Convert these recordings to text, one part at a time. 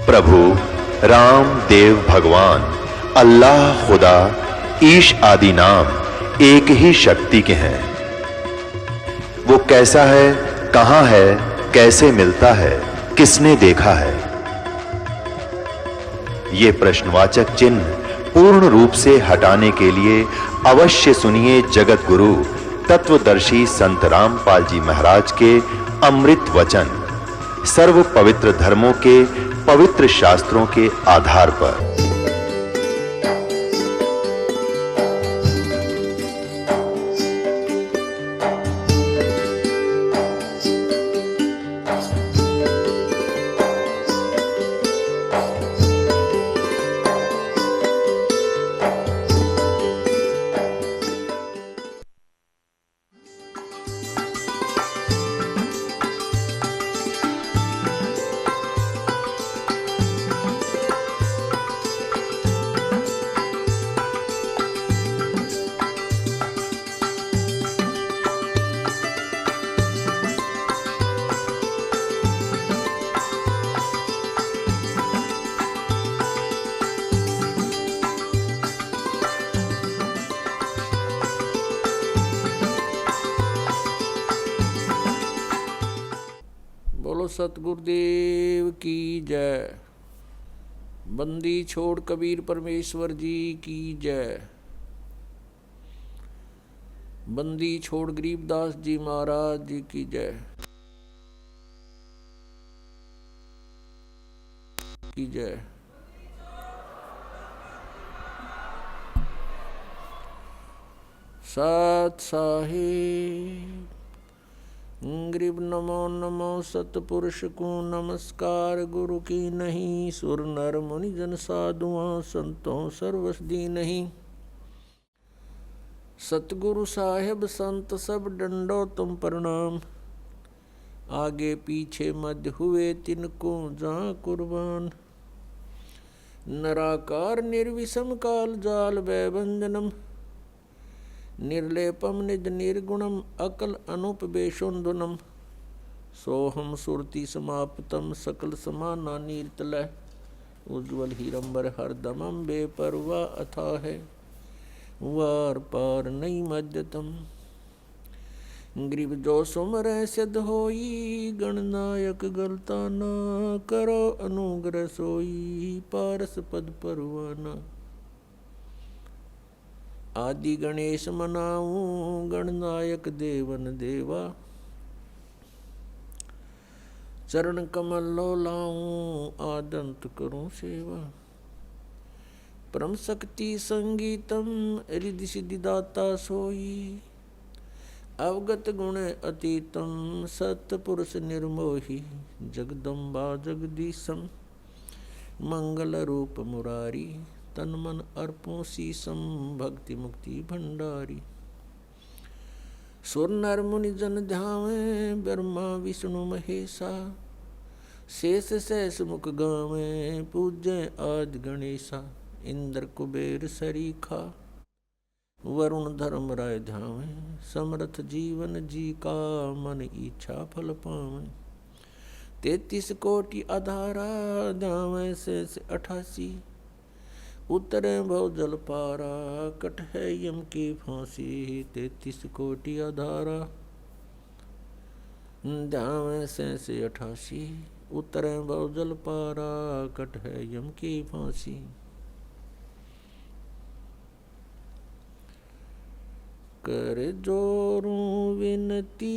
प्रभु राम देव भगवान अल्लाह खुदा ईश आदि नाम एक ही शक्ति के हैं। वो कैसा है, कहां है, कैसे मिलता है, किसने देखा है? ये प्रश्नवाचक चिन्ह पूर्ण रूप से हटाने के लिए अवश्य सुनिए जगत गुरु तत्वदर्शी संत रामपाल जी महाराज के अमृत वचन, सर्व पवित्र धर्मों के पवित्र शास्त्रों के आधार पर। बोलो सतगुरुदेव की जय। बंदी छोड़ कबीर परमेश्वर जी की जय। बंदी छोड़ गरीबदास जी महाराज जी की जय की जय। सत साहिब गरीब नमो नमो सतपुरुष को नमस्कार। गुरु की नहीं सुर नर मुनि जन साधुआं संतों सर्वसदी नहीं। सतगुरु साहेब संत सब डंडो तुम प्रणाम। आगे पीछे मध्य हुए तिनको जहाँ कुर्बान। नराकार निर्विषम काल जाल वैभंजनम। निर्लेपम निज निर्गुणम अकल अनुपवेशोन्दुनम। सोहम सुरति समाप्तम सकल समाना नीरतलय। उज्ज्वल हीरंबर हरदमम बेपरवा अथा है। वार पार नहीं मध्यतम। ग्रीव जो सुमर सिद्ध होई। गणनायक गलता ना करो अनुग्रह सोई। पारस पद परवाना। आदि गणेश मनाऊं गणनायक देवन देवा। चरण कमल लो लाऊं आदंत करूं सेवा। परम शक्ति संगीतम रिद्धि सिद्धि दाता सोई। अवगत गुण अतीतम सत्पुरुष निर्मोही। जगदम्बा जगदीशम मंगल रूप मुरारी। तन मन अर्पों शीसम भक्ति मुक्ति भंडारी। सुर नर मुनि जन ध्यावे ब्रह्मा विष्णु महेशा। शेष सहस मुख गावे पूज्य आदि गणेशा। इंद्र कुबेर सरीखा वरुण धर्म राय ध्यावे। समर्थ जीवन जी का मन इच्छा फल पावे। 33 कोटि आधारा ध्यावे शेष 88। उतरे भव जल पारा कट है यम की फांसी। 33 कोटि आधारा ध्यावे शेष 88। उतरे भव जल पारा कट है यम की फांसी। कर जोरूं विनती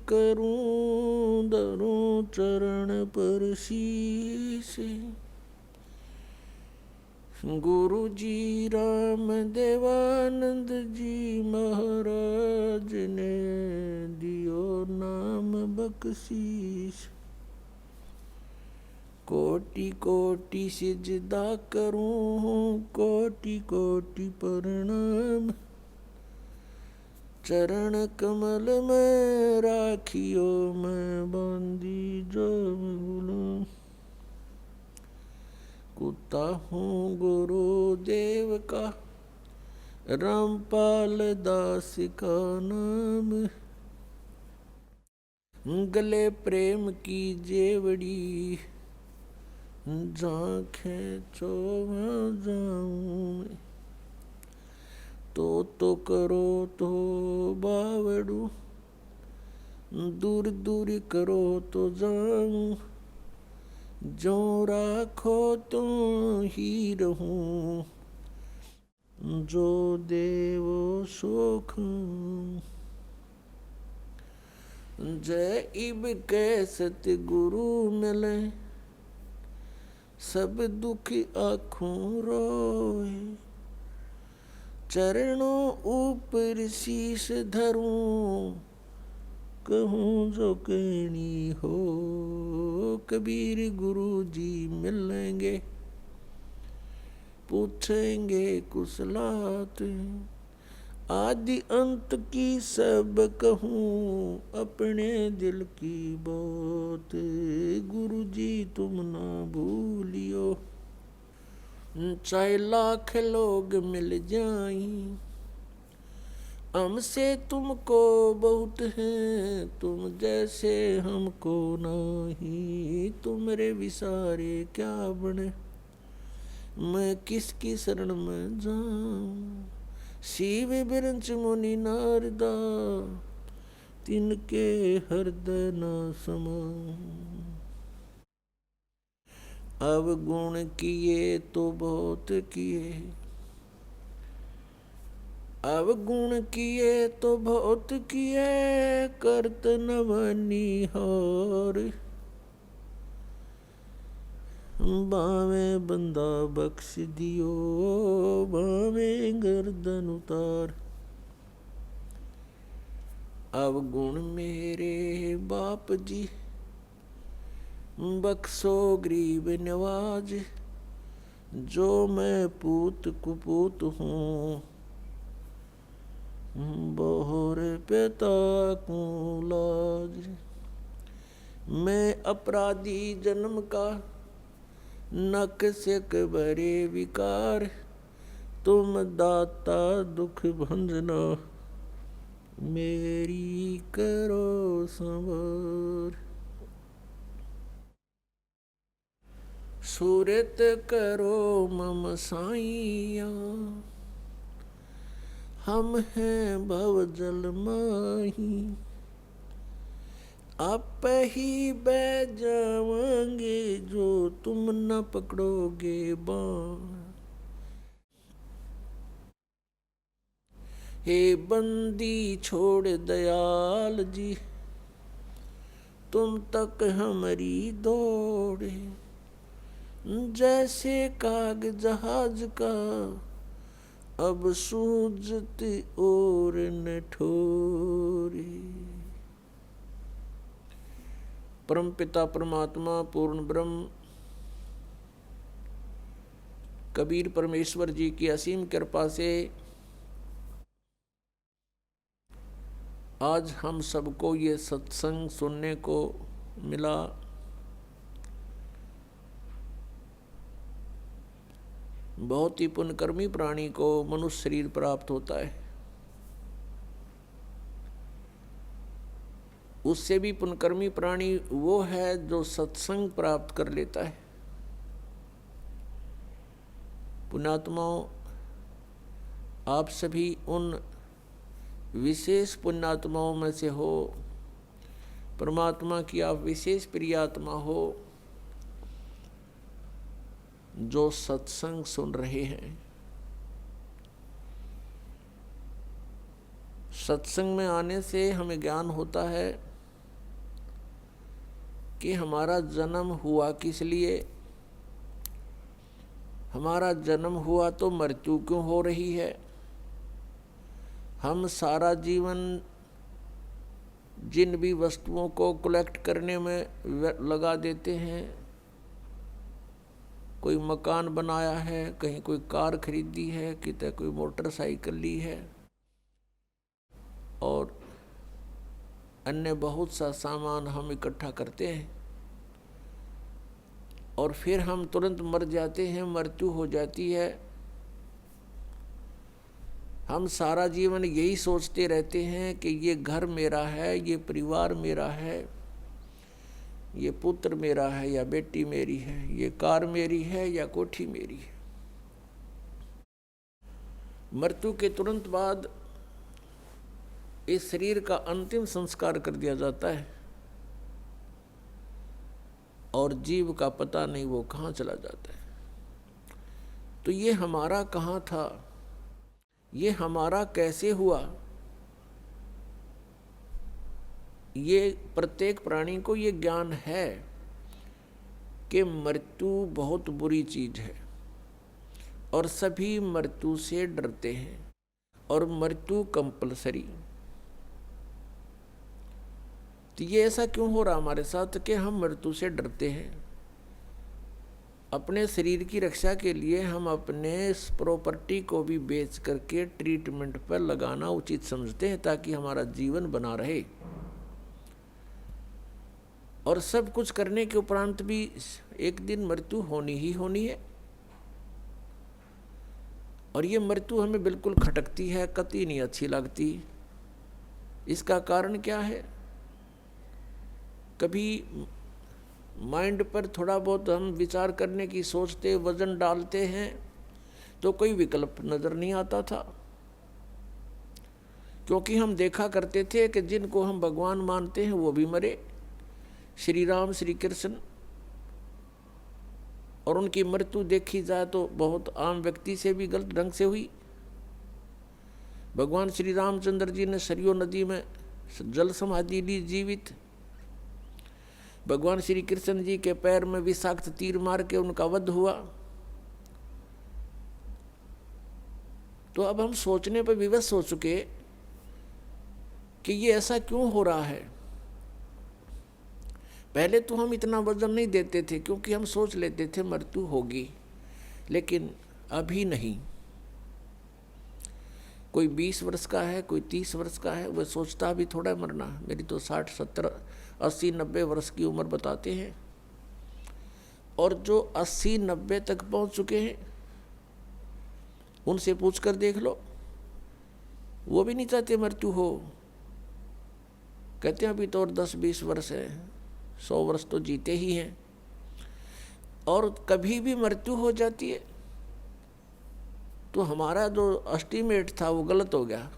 करूं धरूं चरण पर शीश। गुरु जी राम देवानंद जी महाराज ने दियो नाम बख्शीश। कोटि कोटि सिजदा करूं कोटि कोटि प्रणाम। चरण कमल में राखियो मैं बंदी जो गुलाम। कुत्ता हूँ गुरुदेव का रामपाल दास का नाम। गले प्रेम की जेवड़ी झांखे चोवा जाऊं तो करो तो बावड़ू दूर दूर करो तो जाऊं जो राखो तो ही रहूं जो देवो सुख जय इब के सतगुरु मिले सब दुख आँखों रोए चरणों ऊपर शीश धरूं कहूँ जो कहनी हो कबीर गुरु जी मिलेंगे पूछेंगे कुशलात आदि अंत की सब कहूँ अपने दिल की बात गुरु जी तुम ना भूलियो चाहे लाख लोग मिल जाएं हमसे तुमको बहुत है तुम जैसे हमको नहीं तुमरे विसारे क्या बने मैं किसकी शरण में जाऊं शिव बिरंच मुनि नारदा तिनके हृदय न समाऊं अवगुण किए तो बहुत किए अवगुण किए तो बहुत किए करत नवनी हार बावे बंदा बख्श दियो बावे गर्दन उतार अवगुण मेरे बाप जी बख्शो गरीब नवाज जो मैं पूत कुपूत हूँ बोहर पिता को लाज मैं अपराधी जन्म का नक से भरे विकार तुम दाता दुख भंजना मेरी करो संवार सूरत करो मम साइया हम हैं भव जल माही आप ही बह जावांगे जो तुम न पकड़ोगे बाण हे बंदी छोड़ दयाल जी तुम तक हमारी दौड़े जैसे काग जहाज का अब सूझती और न ठोरे परम पिता परमात्मा पूर्ण ब्रह्म कबीर परमेश्वर जी की असीम कृपा से आज हम सबको ये सत्संग सुनने को मिला। बहुत ही पुण्यकर्मी प्राणी को मनुष्य शरीर प्राप्त होता है, उससे भी पुण्यकर्मी प्राणी वो है जो सत्संग प्राप्त कर लेता है। पुण्यात्माओं, आप सभी उन विशेष पुण्यात्माओं में से हो, परमात्मा की आप विशेष प्रियात्मा हो जो सत्संग सुन रहे हैं। सत्संग में आने से हमें ज्ञान होता है कि हमारा जन्म हुआ किस लिए, हमारा जन्म हुआ तो मृत्यु क्यों हो रही है। हम सारा जीवन जिन भी वस्तुओं को कलेक्ट करने में लगा देते हैं, कोई मकान बनाया है, कहीं कोई कार खरीदी है, कितने कोई मोटरसाइकिल ली है और अन्य बहुत सा सामान हम इकट्ठा करते हैं और फिर हम तुरंत मर जाते हैं, मृत्यु हो जाती है। हम सारा जीवन यही सोचते रहते हैं कि ये घर मेरा है, ये परिवार मेरा है, ये पुत्र मेरा है या बेटी मेरी है, ये कार मेरी है या कोठी मेरी है। मृत्यु के तुरंत बाद इस शरीर का अंतिम संस्कार कर दिया जाता है और जीव का पता नहीं वो कहाँ चला जाता है। तो ये हमारा कहाँ था, ये हमारा कैसे हुआ, ये प्रत्येक प्राणी को ये ज्ञान है कि मृत्यु बहुत बुरी चीज है और सभी मृत्यु से डरते हैं और मृत्यु कंपलसरी। तो ये ऐसा क्यों हो रहा हमारे साथ कि हम मृत्यु से डरते हैं? अपने शरीर की रक्षा के लिए हम अपने प्रॉपर्टी को भी बेच करके ट्रीटमेंट पर लगाना उचित समझते हैं ताकि हमारा जीवन बना रहे, और सब कुछ करने के उपरांत भी एक दिन मृत्यु होनी ही होनी है। और ये मृत्यु हमें बिल्कुल खटकती है, कतई नहीं अच्छी लगती। इसका कारण क्या है? कभी माइंड पर थोड़ा बहुत हम विचार करने की सोचते, वजन डालते हैं तो कोई विकल्प नजर नहीं आता था, क्योंकि हम देखा करते थे कि जिनको हम भगवान मानते हैं वो भी मरे, श्री राम श्री कृष्ण, और उनकी मृत्यु देखी जाए तो बहुत आम व्यक्ति से भी गलत ढंग से हुई। भगवान श्री रामचंद्र जी ने सरयू नदी में जल समाधि ली जीवित। भगवान श्री कृष्ण जी के पैर में विषाक्त तीर मार के उनका वध हुआ। तो अब हम सोचने पर विवश हो चुके कि ये ऐसा क्यों हो रहा है। पहले तो हम इतना वजन नहीं देते थे क्योंकि हम सोच लेते थे मृत्यु होगी, लेकिन अभी नहीं। कोई 20 वर्ष का है, कोई 30 वर्ष का है, वह सोचता भी थोड़ा मरना। मेरी तो 60, 70, 80, 90 वर्ष की उम्र बताते हैं, और जो 80, 90 तक पहुंच चुके हैं उनसे पूछकर देख लो, वो भी नहीं चाहते मृत्यु हो। कहते हैं अभी तो और 10-20 वर्ष है, 100 वर्ष तो जीते ही हैं, और कभी भी मृत्यु हो जाती है तो हमारा जो एस्टीमेट था वो गलत हो गया।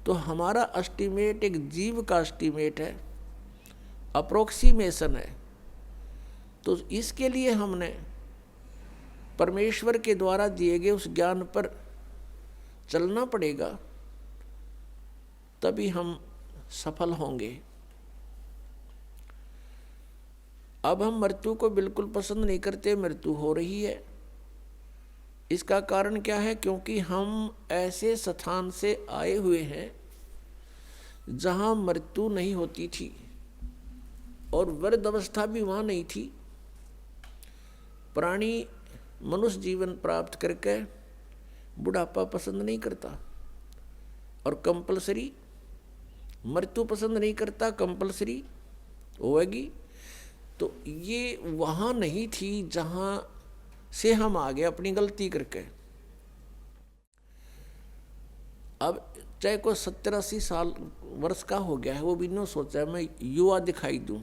तो हमारा एस्टीमेट एक जीव का एस्टीमेट है, अप्रोक्सीमेशन है। तो इसके लिए हमने परमेश्वर के द्वारा दिए गए उस ज्ञान पर चलना पड़ेगा, तभी हम सफल होंगे। अब हम मृत्यु को बिल्कुल पसंद नहीं करते, मृत्यु हो रही है। इसका कारण क्या है? क्योंकि हम ऐसे स्थान से आए हुए हैं जहां मृत्यु नहीं होती थी और वृद्ध अवस्था भी वहां नहीं थी। प्राणी मनुष्य जीवन प्राप्त करके बुढ़ापा पसंद नहीं करता और कंपलसरी मृत्यु पसंद नहीं करता, कंपलसरी होगी। तो ये वहां नहीं थी जहां से हम आ गए अपनी गलती करके। अब चाहे कोई 70-80 साल वर्ष का हो गया है, वो भी नहीं सोचा है मैं युवा दिखाई दूं,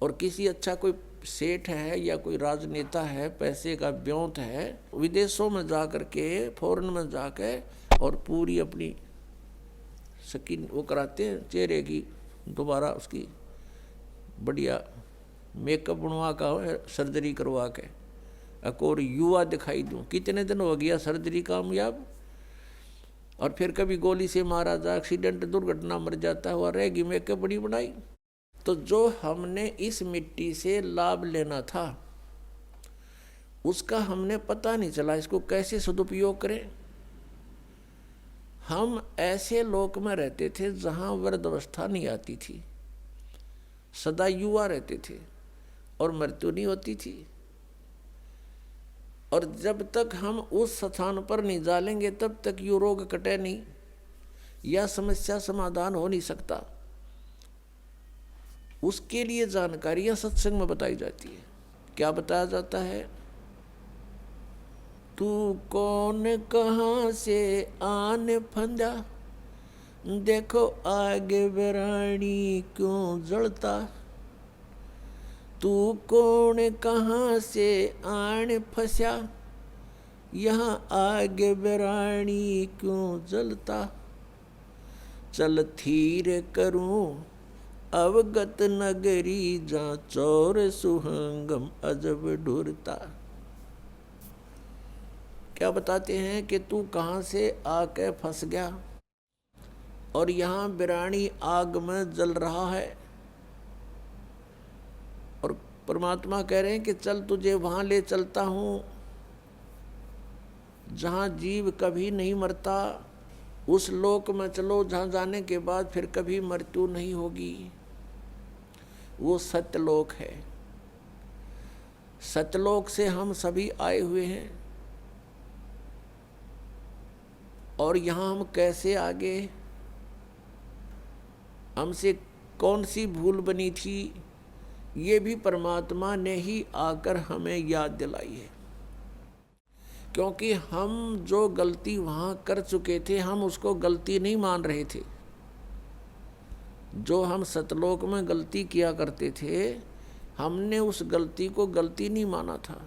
और किसी अच्छा कोई सेठ है या कोई राजनेता है, पैसे का ब्योंत है, विदेशों में जा करके, फॉरेन में जाके और पूरी अपनी स्किन वो कराते हैं चेहरे की, दोबारा उसकी बढ़िया मेकअप बनवा का सर्जरी करवा के और युवा दिखाई दूं। कितने दिन हो गया सर्जरी कामयाब, और फिर कभी गोली से मारा जा, एक्सीडेंट दुर्घटना मर जाता हुआ रहेगी, मेकअप बड़ी बनाई। तो जो हमने इस मिट्टी से लाभ लेना था उसका हमने पता नहीं चला, इसको कैसे सदुपयोग करें। हम ऐसे लोक में रहते थे जहां वृद्धावस्था नहीं आती थी, सदा युवा रहते थे और मृत्यु नहीं होती थी। और जब तक हम उस स्थान पर नहीं जालेंगे तब तक ये रोग कटे नहीं या समस्या समाधान हो नहीं सकता। उसके लिए जानकारियां सत्संग में बताई जाती है। क्या बताया जाता है? तू कौन कहाँ से आन फंदा, देखो आगे बिरानी क्यों जलता, तू कौन कहाँ से आन फंसा, यहाँ आगे बिरानी क्यों जलता, चल थीर करूं अवगत नगरी, जहाँ चोर सुहंगम अजब ढूरता। क्या बताते हैं कि तू कहाँ से आके फंस गया और यहाँ बिरानी आग में जल रहा है। और परमात्मा कह रहे हैं कि चल तुझे वहाँ ले चलता हूँ जहाँ जीव कभी नहीं मरता, उस लोक में चलो जहाँ जाने के बाद फिर कभी मृत्यु नहीं होगी। वो सत्यलोक है। सत्यलोक से हम सभी आए हुए हैं और यहाँ हम कैसे आ गए, हमसे कौन सी भूल बनी थी, ये भी परमात्मा ने ही आकर हमें याद दिलाई है। क्योंकि हम जो गलती वहाँ कर चुके थे हम उसको गलती नहीं मान रहे थे। जो हम सतलोक में गलती किया करते थे हमने उस गलती को गलती नहीं माना था।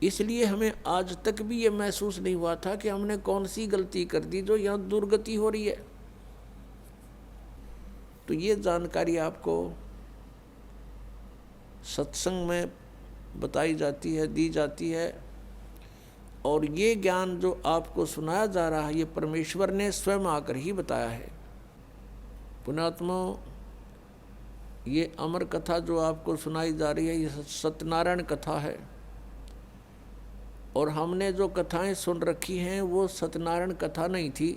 इसलिए हमें आज तक भी ये महसूस नहीं हुआ था कि हमने कौन सी गलती कर दी जो यहाँ दुर्गति हो रही है। तो ये जानकारी आपको सत्संग में बताई जाती है, दी जाती है। और ये ज्ञान जो आपको सुनाया जा रहा है ये परमेश्वर ने स्वयं आकर ही बताया है। पुण्यात्मा, ये अमर कथा जो आपको सुनाई जा रही है ये सत्यनारायण कथा है। और हमने जो कथाएं सुन रखी हैं वो सत्यनारायण कथा नहीं थी।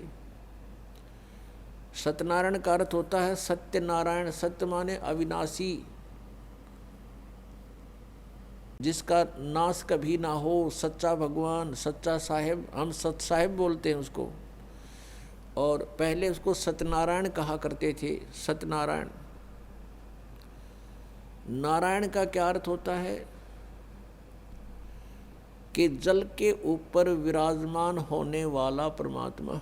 सत्यनारायण का अर्थ होता है सत्यनारायण। सत्य माने अविनाशी, जिसका नाश कभी ना हो, सच्चा भगवान, सच्चा साहिब। हम सत साहिब बोलते हैं उसको। और पहले उसको सत्यनारायण कहा करते थे। सत्यनारायण। नारायण का क्या अर्थ होता है कि जल के ऊपर विराजमान होने वाला परमात्मा।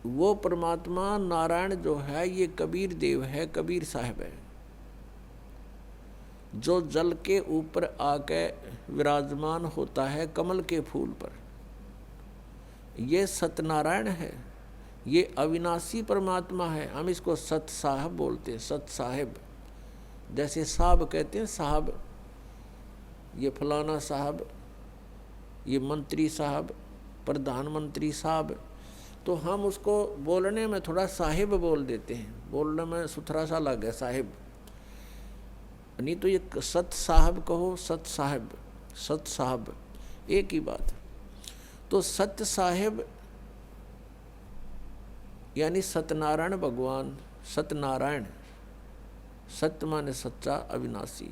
वो परमात्मा नारायण जो है ये कबीर देव है, कबीर साहब है, जो जल के ऊपर आके विराजमान होता है कमल के फूल पर। ये सत्यनारायण है, ये अविनाशी परमात्मा है। हम इसको सत साहब बोलते हैं, सत साहिब। जैसे साहब कहते हैं साहब, ये फलाना साहब, ये मंत्री साहब, प्रधानमंत्री साहब। तो हम उसको बोलने में थोड़ा साहिब बोल देते हैं, बोलने में सुथरा सा लगे साहिब। नहीं तो ये सत साहब कहो, सत साहिब, सत साहब एक ही बात। तो सत्य साहिब यानी सत्यनारायण भगवान। सत्यनारायण, सत्य माने सच्चा, अविनाशी।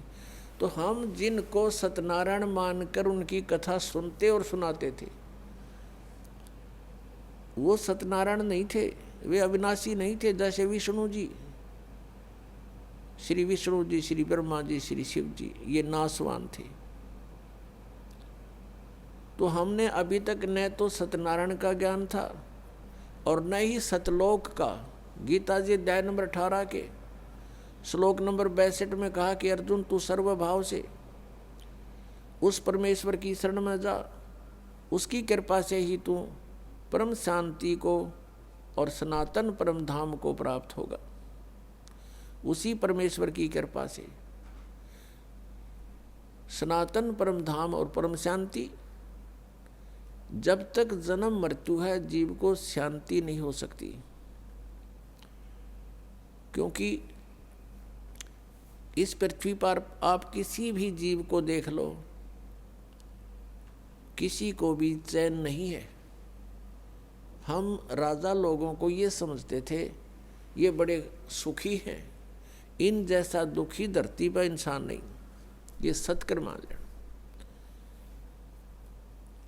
तो हम जिनको सत्यनारायण मानकर उनकी कथा सुनते और सुनाते थे वो सत्यनारायण नहीं थे, वे अविनाशी नहीं थे। जैसे विष्णु जी, श्री विष्णु जी, श्री ब्रह्मा जी, श्री शिव जी, ये नासवान थे। तो हमने अभी तक न तो सत्यनारायण का ज्ञान था और न ही सतलोक का। गीता जी अध्याय नंबर 18 के श्लोक नंबर 62 में कहा कि अर्जुन तू सर्वभाव से उस परमेश्वर की शरण में जा, उसकी कृपा से ही तू परम शांति को और सनातन परम धाम को प्राप्त होगा। उसी परमेश्वर की कृपा से सनातन परम धाम और परम शांति। जब तक जन्म मृत्यु है जीव को शांति नहीं हो सकती। क्योंकि इस पृथ्वी पर आप किसी भी जीव को देख लो, किसी को भी चैन नहीं है। हम राजा लोगों को ये समझते थे ये बड़े सुखी हैं, इन जैसा दुखी धरती पर इंसान नहीं। ये सत्कर मान लेना।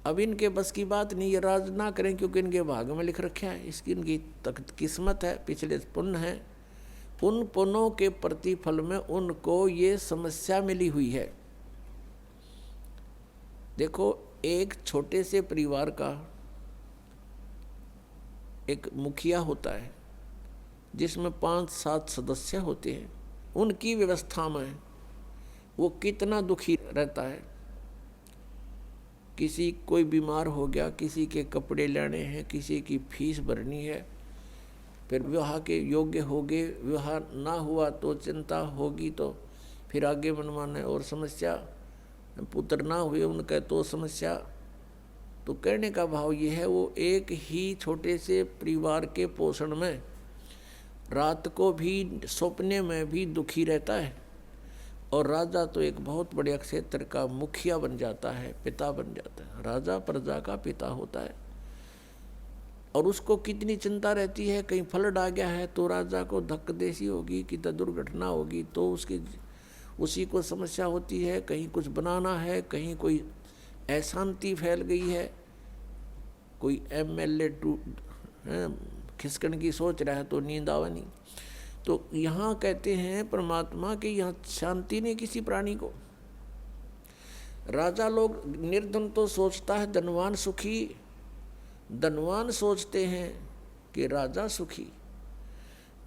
अब इनके बस की बात नहीं, ये राज ना करें क्योंकि इनके भाग में लिख रखा है, इसकी इनकी किस्मत है, पिछले पुण्य है। उन पुण्यों के प्रतिफल में उनको ये समस्या मिली हुई है। देखो एक छोटे से परिवार का एक मुखिया होता है जिसमें 5-7 सदस्य होते हैं। उनकी व्यवस्था में वो कितना दुखी रहता है। किसी कोई बीमार हो गया, किसी के कपड़े लेने हैं, किसी की फीस भरनी है, फिर विवाह के योग्य हो गए, विवाह ना हुआ तो चिंता होगी, तो फिर आगे मनमाने और समस्या, पुत्र ना हुए उनका तो समस्या। तो कहने का भाव ये है, वो एक ही छोटे से परिवार के पोषण में रात को भी सपने में भी दुखी रहता है। और राजा तो एक बहुत बड़े क्षेत्र का मुखिया बन जाता है, पिता बन जाता है। राजा प्रजा का पिता होता है और उसको कितनी चिंता रहती है, कहीं फ्लड आ गया है तो राजा को धक्कदेसी होगी, कि दुर्घटना होगी तो उसी को समस्या होती है। कहीं कुछ बनाना है, कहीं कोई अशांति फैल गई है, कोई MLA खिसकन की सोच रहा है तो नींद आवा नहीं। तो यहाँ कहते हैं परमात्मा कि यहाँ शांति नहीं किसी प्राणी को। राजा लोग निर्धन तो सोचता है धनवान सुखी, धनवान सोचते हैं कि राजा सुखी।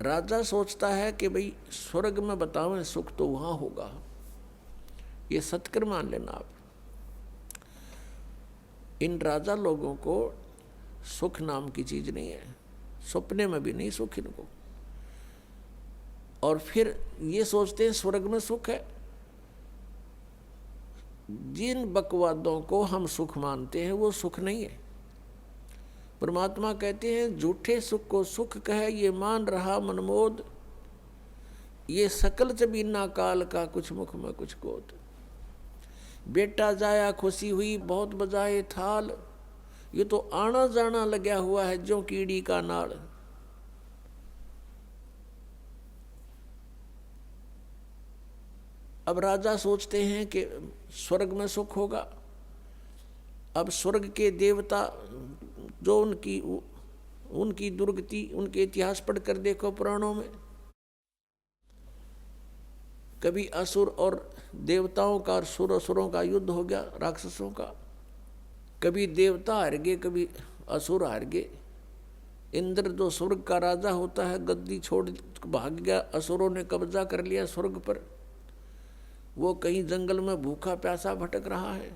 राजा सोचता है कि भाई स्वर्ग में बताओ सुख तो वहाँ होगा। ये सत्कर मान लेना आप। इन राजा लोगों को सुख नाम की चीज नहीं है, सपने में भी नहीं सुख इनको। और फिर ये सोचते हैं स्वर्ग में सुख है। जिन बकवादों को हम सुख मानते हैं वो सुख नहीं है। परमात्मा कहते हैं झूठे सुख को सुख कहे, ये मान रहा मनमोद, ये सकल जबीना काल का कुछ मुख में कुछ गोद। बेटा जाया खुशी हुई बहुत बजाए थाल, ये तो आना जाना लगा हुआ है जो कीड़ी का नाड़। अब राजा सोचते हैं कि स्वर्ग में सुख होगा। अब स्वर्ग के देवता जो उनकी दुर्गति, उनके इतिहास पढ़कर देखो पुराणों में, कभी असुर और देवताओं का, असुरों का युद्ध हो गया, राक्षसों का। कभी देवता हार गए, कभी असुर हार गए। इंद्र जो स्वर्ग का राजा होता है गद्दी छोड़ भाग गया, असुरों ने कब्जा कर लिया स्वर्ग पर। वो कहीं जंगल में भूखा प्यासा भटक रहा है।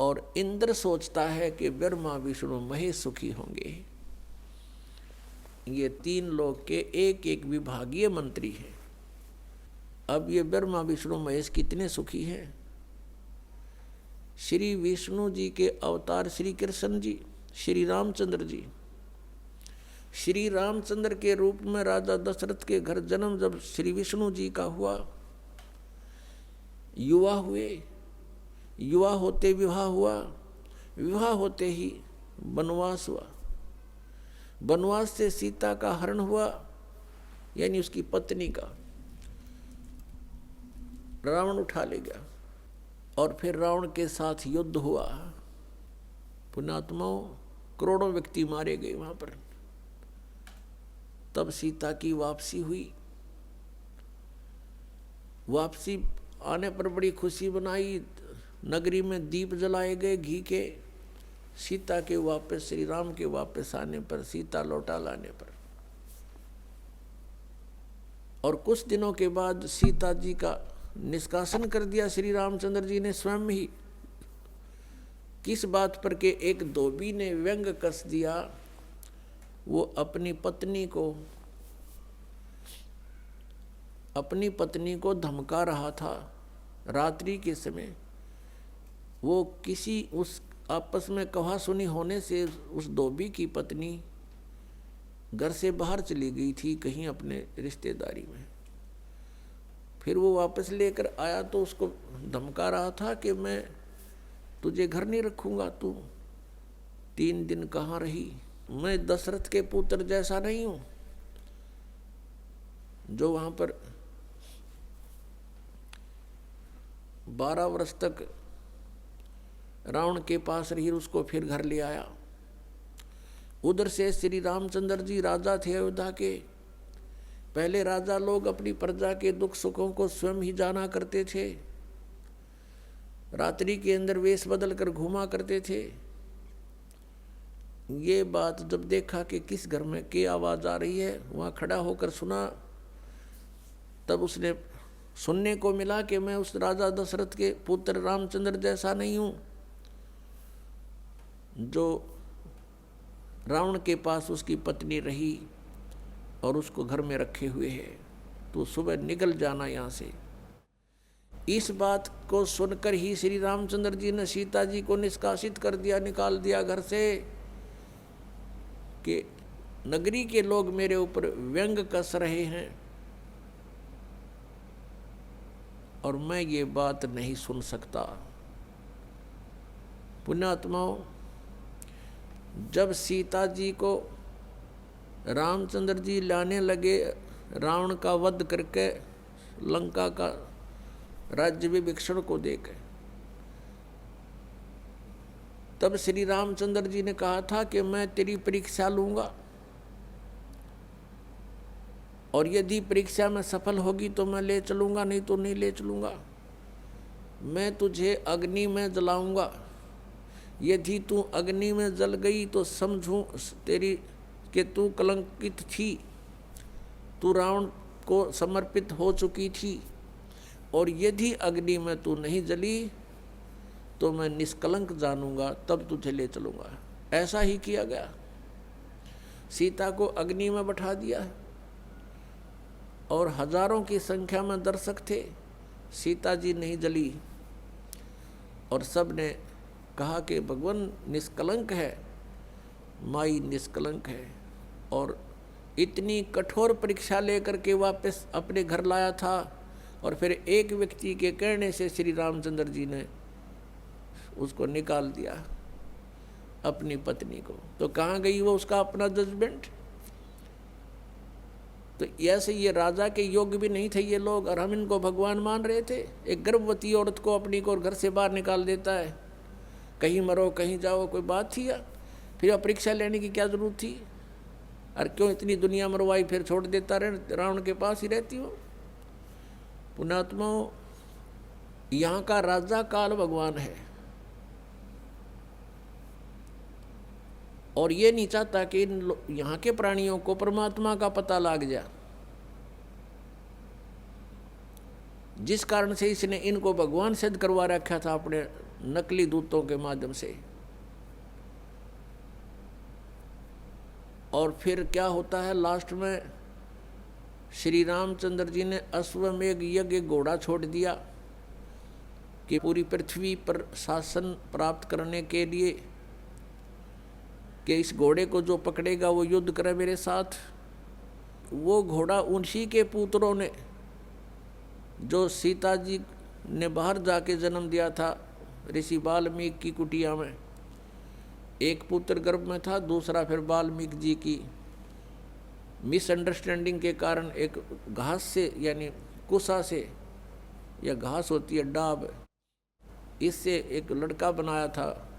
और इंद्र सोचता है कि ब्रह्मा विष्णु महेश सुखी होंगे। ये 3 लोग के एक एक विभागीय मंत्री हैं। अब ये ब्रह्मा विष्णु महेश कितने सुखी हैं। श्री विष्णु जी के अवतार श्री कृष्ण जी, श्री रामचंद्र जी, श्री रामचंद्र के रूप में राजा दशरथ के घर जन्म जब श्री विष्णु जी का हुआ, युवा हुए, युवा होते विवाह हुआ, विवाह होते ही वनवास हुआ, वनवास से सीता का हरण हुआ, यानी उसकी पत्नी का रावण उठा ले गया। और फिर रावण के साथ युद्ध हुआ, पुण्यात्माओं करोड़ों व्यक्ति मारे गए वहां पर। तब सीता की वापसी हुई। वापसी आने पर बड़ी खुशी बनाई, नगरी में दीप जलाए गए घी के। सीता के वापस, श्री राम के वापस आने पर, सीता लौटा लाने पर, और कुछ दिनों के बाद सीता जी का निष्कासन कर दिया श्री रामचंद्र जी ने स्वयं ही। किस बात पर के एक धोबी ने व्यंग कस दिया, वो अपनी पत्नी को धमका रहा था रात्रि के समय। वो किसी उस आपस में कहा सुनी होने से उस धोबी की पत्नी घर से बाहर चली गई थी कहीं अपने रिश्तेदारी में। फिर वो वापस लेकर आया तो उसको धमका रहा था कि मैं तुझे घर नहीं रखूंगा, तू 3 दिन कहाँ रही। मैं दशरथ के पुत्र जैसा नहीं हूं जो वहां पर 12 वर्ष तक रावण के पास रही, उसको फिर घर ले आया। उधर से श्री रामचंद्र जी राजा थे अयोध्या के। पहले राजा लोग अपनी प्रजा के दुख सुखों को स्वयं ही जाना करते थे। रात्रि के अंदर वेश बदल कर घूमा करते थे। ये बात जब देखा कि किस घर में क्या आवाज़ आ रही है, वहाँ खड़ा होकर सुना, तब उसने सुनने को मिला कि मैं उस राजा दशरथ के पुत्र रामचंद्र जैसा नहीं हूँ जो रावण के पास उसकी पत्नी रही और उसको घर में रखे हुए है, तो सुबह निकल जाना यहाँ से। इस बात को सुनकर ही श्री रामचंद्र जी ने सीता जी को निष्कासित कर दिया, निकाल दिया घर से, कि नगरी के लोग मेरे ऊपर व्यंग कस रहे हैं और मैं ये बात नहीं सुन सकता। पुण्यात्माओं, जब सीता जी को रामचंद्र जी लाने लगे रावण का वध करके लंका का राज्य विभीषण को देकर, तब श्री रामचंद्र जी ने कहा था कि मैं तेरी परीक्षा लूंगा और यदि परीक्षा में सफल होगी तो मैं ले चलूंगा, नहीं तो नहीं ले चलूंगा। मैं तुझे अग्नि में जलाऊंगा, यदि तू अग्नि में जल गई तो समझूं तेरी कि तू कलंकित थी, तू रावण को समर्पित हो चुकी थी, और यदि अग्नि में तू नहीं जली तो मैं निष्कलंक जानूंगा, तब तुझे ले चलूंगा। ऐसा ही किया गया, सीता को अग्नि में बैठा दिया और हजारों की संख्या में दर्शक थे, सीता जी नहीं जली और सब ने कहा कि भगवान निष्कलंक है, माई निष्कलंक है। और इतनी कठोर परीक्षा लेकर के वापस अपने घर लाया था और फिर एक व्यक्ति के कहने से श्री रामचंद्र जी ने उसको निकाल दिया, अपनी पत्नी को। तो कहाँ गई वो उसका अपना जजमेंट? तो ऐसे ये राजा के योग्य भी नहीं थे ये लोग, और हम इनको भगवान मान रहे थे। एक गर्भवती औरत को अपनी को घर से बाहर निकाल देता है, कहीं मरो कहीं जाओ, कोई बात थी या? फिर परीक्षा लेने की क्या जरूरत थी? और क्यों इतनी दुनिया मरवाई, फिर छोड़ देता रहे, रावण के पास ही रहती हो। पुण्यात्माओं, यहाँ का राजा काल भगवान है और ये नहीं चाहता कि यहाँ के प्राणियों को परमात्मा का पता लग जाए, जिस कारण से इसने इनको भगवान सिद्ध करवा रखा था अपने नकली दूतों के माध्यम से। और फिर क्या होता है लास्ट में, श्री रामचंद्र जी ने अश्वमेघ यज्ञ घोड़ा छोड़ दिया कि पूरी पृथ्वी पर शासन प्राप्त करने के लिए कि इस घोड़े को जो पकड़ेगा वो युद्ध करे मेरे साथ। वो घोड़ा उन्हीं के पुत्रों ने, जो सीता जी ने बाहर जाके जन्म दिया था ऋषि वाल्मीकि की कुटिया में, एक पुत्र गर्भ में था, दूसरा फिर वाल्मीकि जी की मिसअंडरस्टैंडिंग के कारण एक घास से, यानी कुसा से, या घास होती है डाब, इससे एक लड़का बनाया था।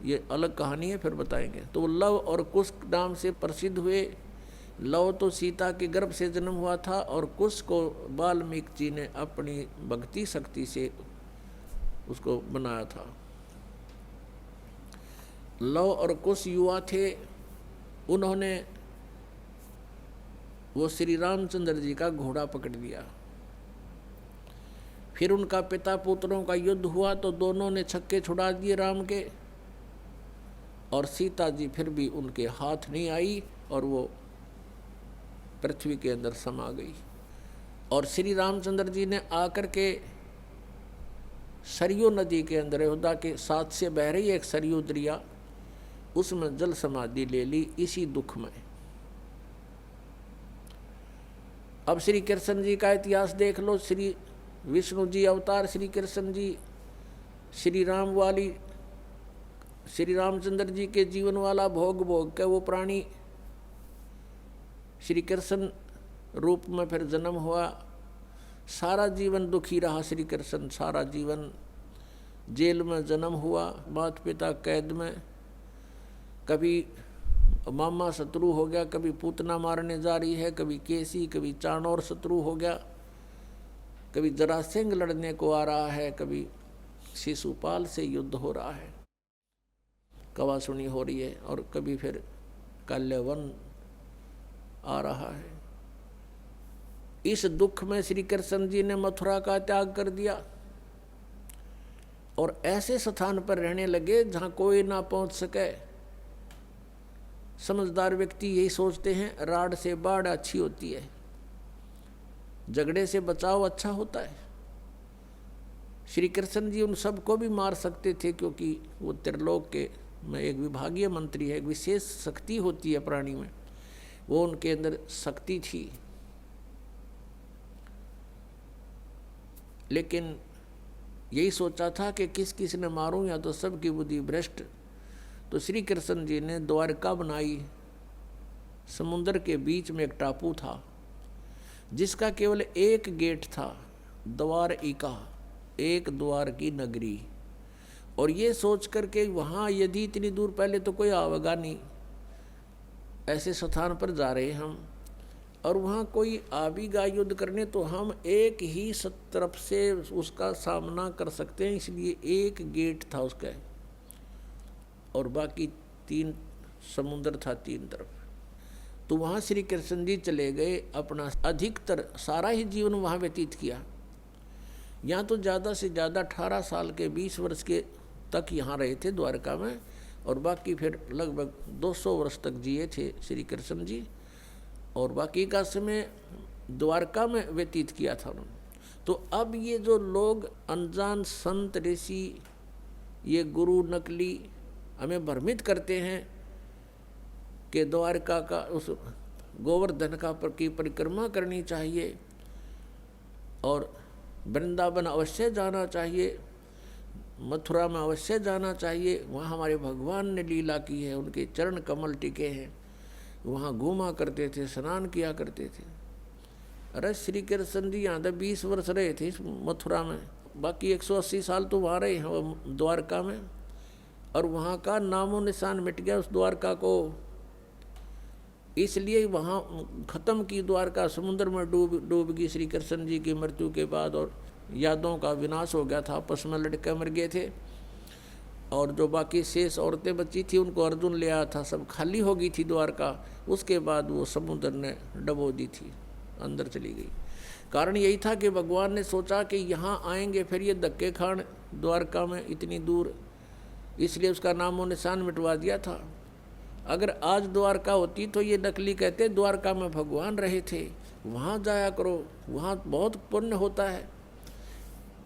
ये अलग कहानी है, फिर बताएंगे। तो लव और कुश नाम से प्रसिद्ध हुए। लव तो सीता के गर्भ से जन्म हुआ था और कुश को वाल्मीकि जी ने अपनी भक्ति शक्ति से उसको बनाया था। लव और कुश युवा थे, उन्होंने वो श्री रामचंद्र जी का घोड़ा पकड़ लिया। फिर उनका पिता पुत्रों का युद्ध हुआ तो दोनों ने छक्के छुड़ा दिए राम के, और सीता जी फिर भी उनके हाथ नहीं आई और वो पृथ्वी के अंदर समा गई। और श्री रामचंद्र जी ने आकर के सरयू नदी के अंदर, अयोध्या के साथ से बह रही एक सरयू दरिया, उसमें जल समाधि ले ली इसी दुख में। अब श्री कृष्ण जी का इतिहास देख लो। श्री विष्णु जी अवतार, श्री कृष्ण जी श्री राम वाली, श्री रामचंद्र जी के जीवन वाला भोग भोग के वो प्राणी श्री कृष्ण रूप में फिर जन्म हुआ। सारा जीवन दुखी रहा श्री कृष्ण, सारा जीवन जेल में जन्म हुआ, माता पिता कैद में, कभी मामा शत्रु हो गया, कभी पूतना मारने जा रही है, कभी केसी, कभी चाणोर शत्रु हो गया, कभी जरासिंह लड़ने को आ रहा है, कभी शिशुपाल से युद्ध हो रहा है, कवासुनी हो रही है, और कभी फिर काल्यवन आ रहा है। इस दुख में श्री कृष्ण जी ने मथुरा का त्याग कर दिया और ऐसे स्थान पर रहने लगे जहां कोई ना पहुंच सके। समझदार व्यक्ति यही सोचते हैं, राड से बाढ़ अच्छी होती है, झगड़े से बचाव अच्छा होता है। श्री कृष्ण जी उन सबको भी मार सकते थे, क्योंकि वो त्रिलोक के में एक विभागीय मंत्री है, एक विशेष शक्ति होती है प्राणी में, वो उनके अंदर शक्ति थी। लेकिन यही सोचा था कि किस किस ने मारूं, या तो सबकी बुद्धि भ्रष्ट। तो श्री कृष्ण जी ने द्वारका बनाई। समुद्र के बीच में एक टापू था जिसका केवल एक गेट था, द्वारिका, एक द्वार की नगरी। और ये सोच करके वहाँ यदि इतनी दूर, पहले तो कोई आवेगा नहीं, ऐसे स्थान पर जा रहे हम, और वहाँ कोई आवेगा युद्ध करने, तो हम एक ही तरफ से उसका सामना कर सकते हैं, इसलिए एक गेट था उसका, और बाकी 3 समुद्र था 3 तरफ। तो वहाँ श्री कृष्ण जी चले गए, अपना अधिकतर सारा ही जीवन वहाँ व्यतीत किया। यहाँ तो ज़्यादा से ज़्यादा 18 साल के 20 वर्ष के तक यहाँ रहे थे द्वारका में, और बाकी फिर लगभग 200 वर्ष तक जिए थे श्री कृष्ण जी, और बाकी का समय द्वारका में व्यतीत किया था उन्होंने। तो अब ये जो लोग अनजान संत ऋषि, ये गुरु नकली हमें भ्रमित करते हैं कि द्वारका का उस गोवर्धन की परिक्रमा करनी चाहिए और वृंदावन अवश्य जाना चाहिए, मथुरा में अवश्य जाना चाहिए, वहाँ हमारे भगवान ने लीला की है, उनके चरण कमल टिके हैं, वहाँ घूमा करते थे, स्नान किया करते थे। अरे श्री कृष्ण जी यहाँ 20 वर्ष रहे थे मथुरा में, बाकी 180 साल तो वहाँ रहे हैं द्वारका में, और वहाँ का नामो निशान मिट गया उस द्वारका को। इसलिए वहाँ खत्म की द्वारका, समुद्र में डूब गई श्री कृष्ण जी की मृत्यु के बाद, और यादों का विनाश हो गया था, आपस में लड़के मर गए थे, और जो बाकी शेष औरतें बची थी उनको अर्जुन ले आया था, सब खाली हो गई थी द्वारका। उसके बाद वो समुद्र ने डबो दी थी, अंदर चली गई। कारण यही था कि भगवान ने सोचा कि यहाँ आएंगे फिर ये धक्के खान द्वारका में इतनी दूर, इसलिए उसका नामो निशान मिटवा दिया था। अगर आज द्वारका होती तो ये नकली कहते द्वारका में भगवान रहे थे, वहाँ जाया करो, वहाँ बहुत पुण्य होता है।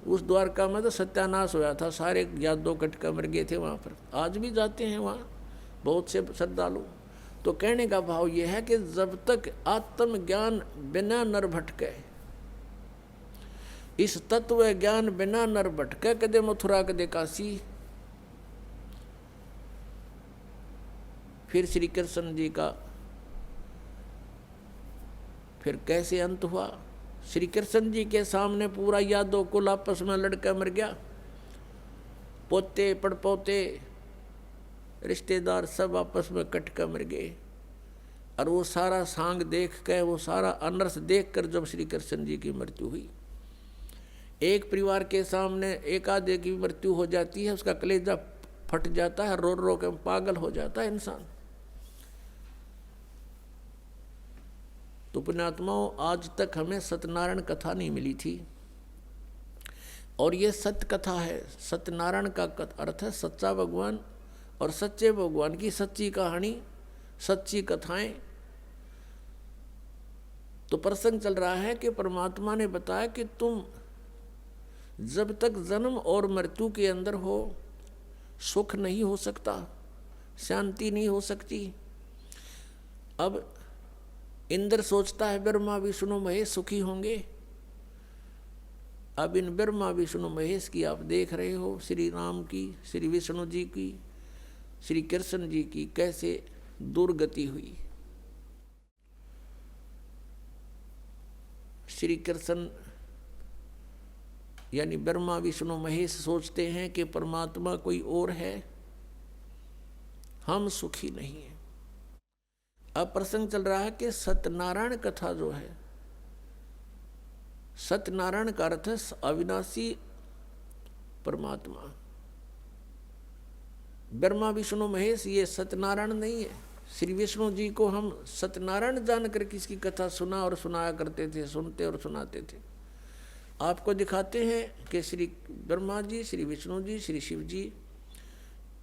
उस द्वारका में तो सत्यानाश होया था, सारे यादव कटका मर गए थे वहाँ पर। आज भी जाते हैं वहाँ बहुत से श्रद्धालु। तो कहने का भाव यह है कि जब तक आत्मज्ञान बिना नर भटके, इस तत्व ज्ञान बिना नर भटके, कदे मथुरा कदे काशी। फिर श्री कृष्ण जी का फिर कैसे अंत हुआ? श्री कृष्ण जी के सामने पूरा यादव कुल आपस में लड़का मर गया, पोते पड़पोते रिश्तेदार सब आपस में कट कर मर गए। और वो सारा सांग देख कर, वो सारा अनर्थ देख कर जब श्री कृष्ण जी की मृत्यु हुई, एक परिवार के सामने एक आधे की मृत्यु हो जाती है, उसका कलेजा फट जाता है, रो रो के पागल हो जाता है इंसान। तो पुण्यात्माओं, आज तक हमें सत्यनारायण कथा नहीं मिली थी, और ये सत्य कथा है। सत्यनारायण का अर्थ है सच्चा भगवान, और सच्चे भगवान की सच्ची कहानी, सच्ची कथाएं। तो प्रसंग चल रहा है कि परमात्मा ने बताया कि तुम जब तक जन्म और मृत्यु के अंदर हो, सुख नहीं हो सकता, शांति नहीं हो सकती। अब इंद्र सोचता है ब्रह्मा विष्णु महेश सुखी होंगे। अब इन ब्रह्मा विष्णु महेश की आप देख रहे हो, श्री राम की, श्री विष्णु जी की, श्री कृष्ण जी की कैसे दुर्गति हुई। श्री कृष्ण यानी ब्रह्मा विष्णु महेश सोचते हैं कि परमात्मा कोई और है, हम सुखी नहीं हैं। अब प्रसंग चल रहा है कि सत्यनारायण कथा जो है, सत्यनारायण का अर्थ है अविनाशी परमात्मा। ब्रह्मा विष्णु महेश ये सत्यनारायण नहीं है। श्री विष्णु जी को हम सत्यनारायण जानकर किसकी कथा सुना और सुनाया करते थे, सुनते और सुनाते थे। आपको दिखाते हैं कि श्री ब्रह्मा जी, श्री विष्णु जी, श्री शिव जी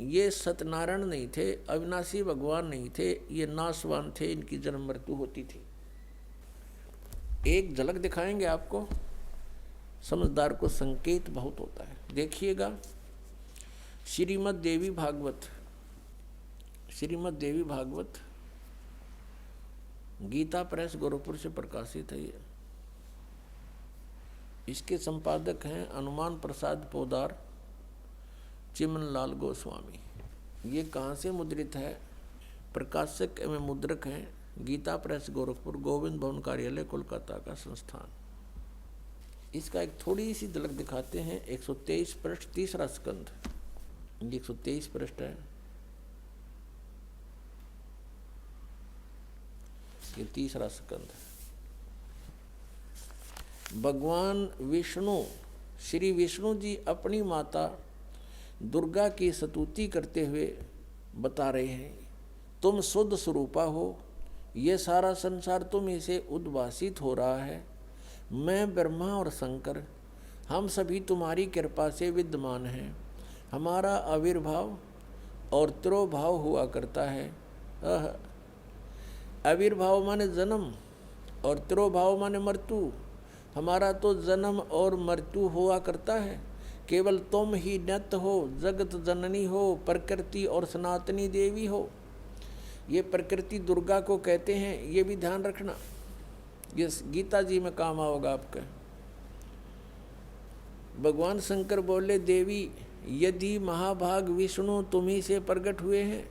ये सत्यनारायण नहीं थे, अविनाशी भगवान नहीं थे, ये नाशवान थे, इनकी जन्म मृत्यु होती थी। एक झलक दिखाएंगे आपको, समझदार को संकेत बहुत होता है। देखिएगा श्रीमद् देवी भागवत, श्रीमद् देवी भागवत गीता प्रेस गोरखपुर से प्रकाशित है। ये इसके संपादक हैं हनुमान प्रसाद पोदार, चिमन लाल गोस्वामी। ये कहाँ से मुद्रित है? प्रकाशक एवं मुद्रक हैं गीता प्रेस गोरखपुर, गोविंद भवन कार्यालय कोलकाता का संस्थान। इसका एक थोड़ी सी झलक दिखाते हैं। 123 पृष्ठ, तीसरा स्कंध, 123 पृष्ठ है, ये तीसरा स्कंध। भगवान विष्णु, श्री विष्णु जी अपनी माता दुर्गा की स्तुति करते हुए बता रहे हैं, तुम शुद्ध स्वरूपा हो, ये सारा संसार तुम इसे उद्भासित हो रहा है। मैं ब्रह्मा और शंकर हम सभी तुम्हारी कृपा से विद्यमान हैं। हमारा आविर्भाव और तिरोभाव हुआ करता है। आविर्भाव माने जन्म और तिरोभाव माने मृत्यु। हमारा तो जन्म और मृत्यु हुआ करता है। केवल तुम ही नित्य हो, जगत जननी हो, प्रकृति और सनातनी देवी हो। ये प्रकृति दुर्गा को कहते हैं, ये भी ध्यान रखना, ये गीता जी में काम आओगा आपका। भगवान शंकर बोले, देवी यदि महाभाग विष्णु तुम्ही से प्रकट हुए हैं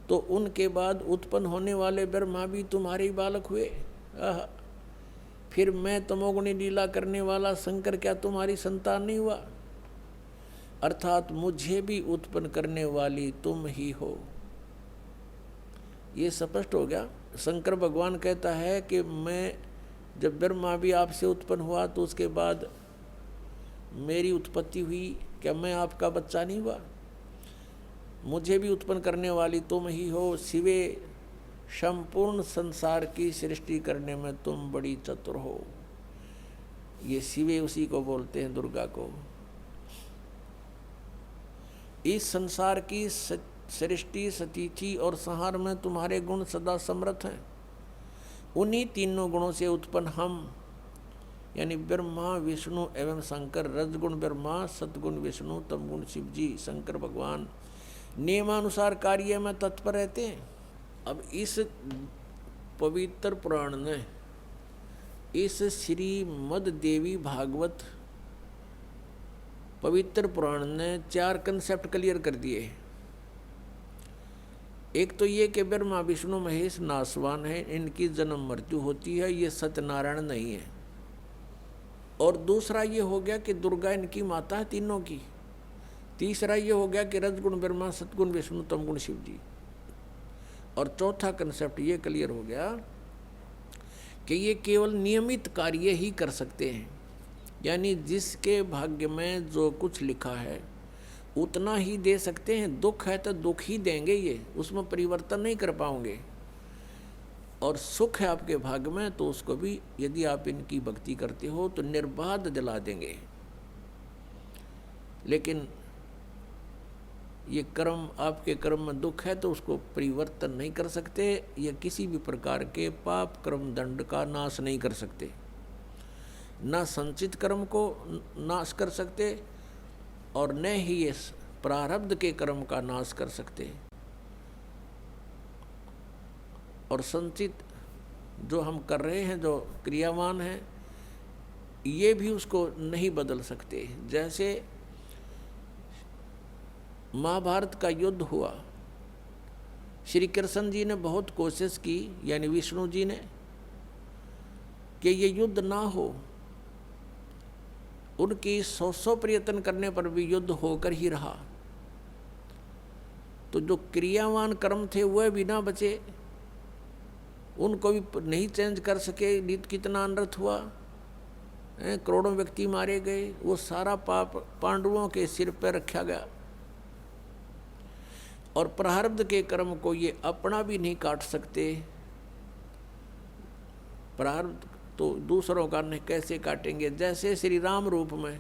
तो उनके बाद उत्पन्न होने वाले ब्रह्मा भी तुम्हारे ही बालक हुए। फिर मैं तमोगुणी लीला करने वाला शंकर क्या तुम्हारी संतान नहीं हुआ? अर्थात मुझे भी उत्पन्न करने वाली तुम ही हो। ये स्पष्ट हो गया। शंकर भगवान कहता है कि मैं जब ब्रह्मा भी आपसे उत्पन्न हुआ तो उसके बाद मेरी उत्पत्ति हुई, क्या मैं आपका बच्चा नहीं हुआ? मुझे भी उत्पन्न करने वाली तुम ही हो। शिवे संपूर्ण संसार की सृष्टि करने में तुम बड़ी चतुर हो। ये शिवे उसी को बोलते हैं, दुर्गा को। इस संसार की सृष्टि, स्थिति और संहार में तुम्हारे गुण सदा समर्थ हैं। उन्हीं तीनों गुणों से उत्पन्न हम यानी ब्रह्मा विष्णु एवं शंकर, रजगुण ब्रह्मा, सतगुण विष्णु, तमगुण शिव जी, शंकर भगवान नियमानुसार कार्य में तत्पर रहते हैं। अब इस पवित्र पुराण ने, इस श्रीमद् देवी भागवत पवित्र पुराण ने 4 कंसेप्ट क्लियर कर दिए। एक तो ये कि ब्रह्मा विष्णु महेश नासवान है, इनकी जन्म मृत्यु होती है, ये सत्यनारायण नहीं है। और दूसरा ये हो गया कि दुर्गा इनकी माता है तीनों की। तीसरा ये हो गया कि रजगुण ब्रह्मा, सतगुण विष्णु, तमगुण शिव जी। और चौथा कंसेप्ट ये क्लियर हो गया कि ये केवल नियमित कार्य ही कर सकते हैं, यानी जिसके भाग्य में जो कुछ लिखा है उतना ही दे सकते हैं। दुख है तो दुख ही देंगे, ये उसमें परिवर्तन नहीं कर पाओगे। और सुख है आपके भाग्य में तो उसको भी यदि आप इनकी भक्ति करते हो तो निर्बाध दिला देंगे। लेकिन ये कर्म, आपके कर्म में दुख है तो उसको परिवर्तन नहीं कर सकते, या किसी भी प्रकार के पाप कर्म दंड का नाश नहीं कर सकते। ना संचित कर्म को नाश कर सकते और न ही ये प्रारब्ध के कर्म का नाश कर सकते। और संचित जो हम कर रहे हैं, जो क्रियावान है, ये भी उसको नहीं बदल सकते। जैसे महाभारत का युद्ध हुआ, श्री कृष्ण जी ने बहुत कोशिश की, यानी विष्णु जी ने, कि ये युद्ध ना हो। उनकी 100 प्रयत्न करने पर भी युद्ध होकर ही रहा। तो जो क्रियावान कर्म थे वह भी ना बचे, उनको भी नहीं चेंज कर सके। कितना अनर्थ हुआ करोड़ों व्यक्ति मारे गए, वो सारा पाप पांडवों के सिर पर रखा गया। और प्रारब्ध के कर्म को ये अपना भी नहीं काट सकते। प्रारब्ध तो दूसरों का नहीं कैसे काटेंगे। जैसे श्री राम रूप में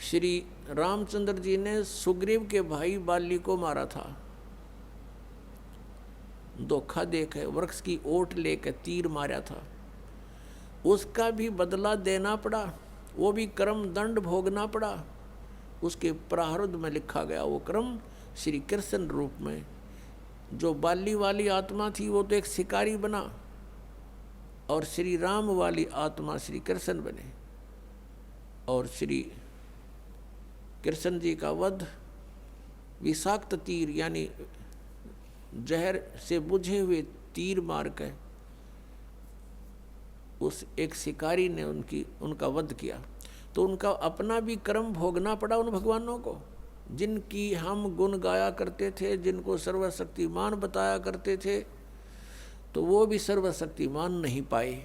श्री रामचंद्र जी ने सुग्रीव के भाई बाली को मारा था, धोखा देकर वृक्ष की ओट लेकर तीर मारा था, उसका भी बदला देना पड़ा, वो भी कर्म दंड भोगना पड़ा। उसके प्रारब्ध में लिखा गया वो कर्म श्री कृष्ण रूप में। जो बाली वाली आत्मा थी वो तो एक शिकारी बना, और श्री राम वाली आत्मा श्री कृष्ण बने। और श्री कृष्ण जी का वध विषाक्त तीर यानी जहर से बुझे हुए तीर मार कर उस एक शिकारी ने उनका वध किया। तो उनका अपना भी कर्म भोगना पड़ा उन भगवानों को, जिनकी हम गुण गाया करते थे, जिनको सर्वशक्तिमान बताया करते थे, तो वो भी सर्वशक्तिमान नहीं पाए,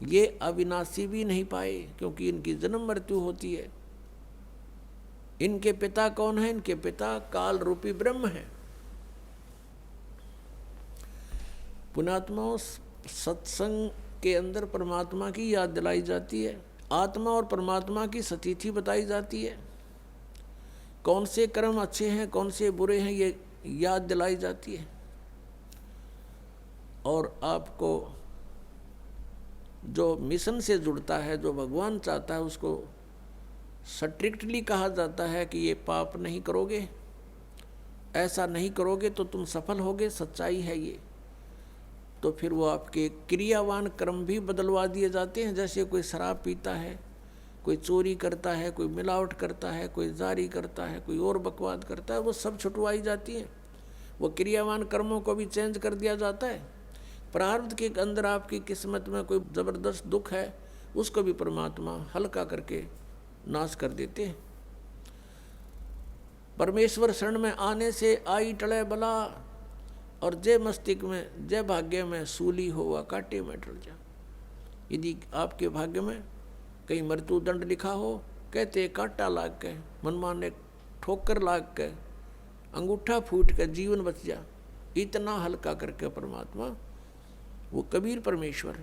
ये अविनाशी भी नहीं पाए, क्योंकि इनकी जन्म मृत्यु होती है। इनके पिता कौन है? इनके पिता काल रूपी ब्रह्म है। पुण्यात्माओं, सत्संग के अंदर परमात्मा की याद दिलाई जाती है, आत्मा और परमात्मा की स्थिति बताई जाती है, कौन से कर्म अच्छे हैं कौन से बुरे हैं ये याद दिलाई जाती है। और आपको जो मिशन से जुड़ता है, जो भगवान चाहता है, उसको स्ट्रिक्टली कहा जाता है कि ये पाप नहीं करोगे, ऐसा नहीं करोगे तो तुम सफल होगे, सच्चाई है ये। तो फिर वो आपके क्रियावान कर्म भी बदलवा दिए जाते हैं। जैसे कोई शराब पीता है, कोई चोरी करता है, कोई मिलावट करता है, कोई जारी करता है, कोई और बकवाद करता है, वो सब छुटवाई जाती है। वो क्रियावान कर्मों को भी चेंज कर दिया जाता है। प्रारब्ध के अंदर आपकी किस्मत में कोई ज़बरदस्त दुख है, उसको भी परमात्मा हल्का करके नाश कर देते हैं। परमेश्वर शरण में आने से आई टले बला, और जय मस्तिष्क में जय भाग्य में सूली हुआ कांटे में टल जा। यदि आपके भाग्य में कहीं मृत्यु दंड लिखा हो, कहते कांटा लाग के, मनमाने ठोकर लाग के, अंगूठा फूट कर जीवन बच जा, इतना हल्का करके परमात्मा वो कबीर परमेश्वर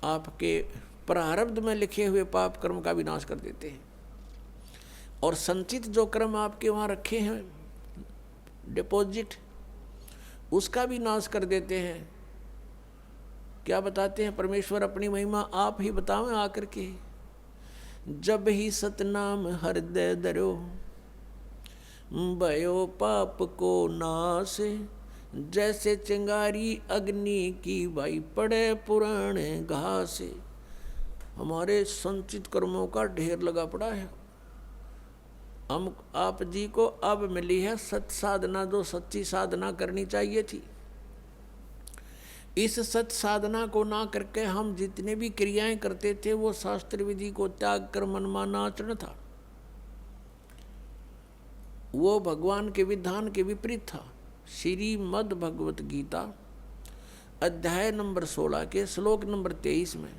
आपके प्रारब्ध में लिखे हुए पाप कर्म का विनाश कर देते हैं। और संचित जो कर्म आपके वहाँ रखे हैं डिपॉजिट, उसका भी नाश कर देते हैं। क्या बताते हैं परमेश्वर अपनी महिमा? आप ही बतावें आकर के। जब ही सतनाम हृदय धरो, भयो पाप को नाश, जैसे चिंगारी अग्नि की भाई पड़े पुराने घास। हमारे संचित कर्मों का ढेर लगा पड़ा है। हम आप जी को अब मिली है सत्य साधना, जो सच्ची साधना करनी चाहिए थी। इस सत्य साधना को ना करके हम जितने भी क्रियाएं करते थे वो शास्त्र विधि को त्याग कर मनमाना आचरण था, वो भगवान के विधान के विपरीत था। श्रीमद् भगवत गीता अध्याय नंबर 16 के श्लोक नंबर 23 में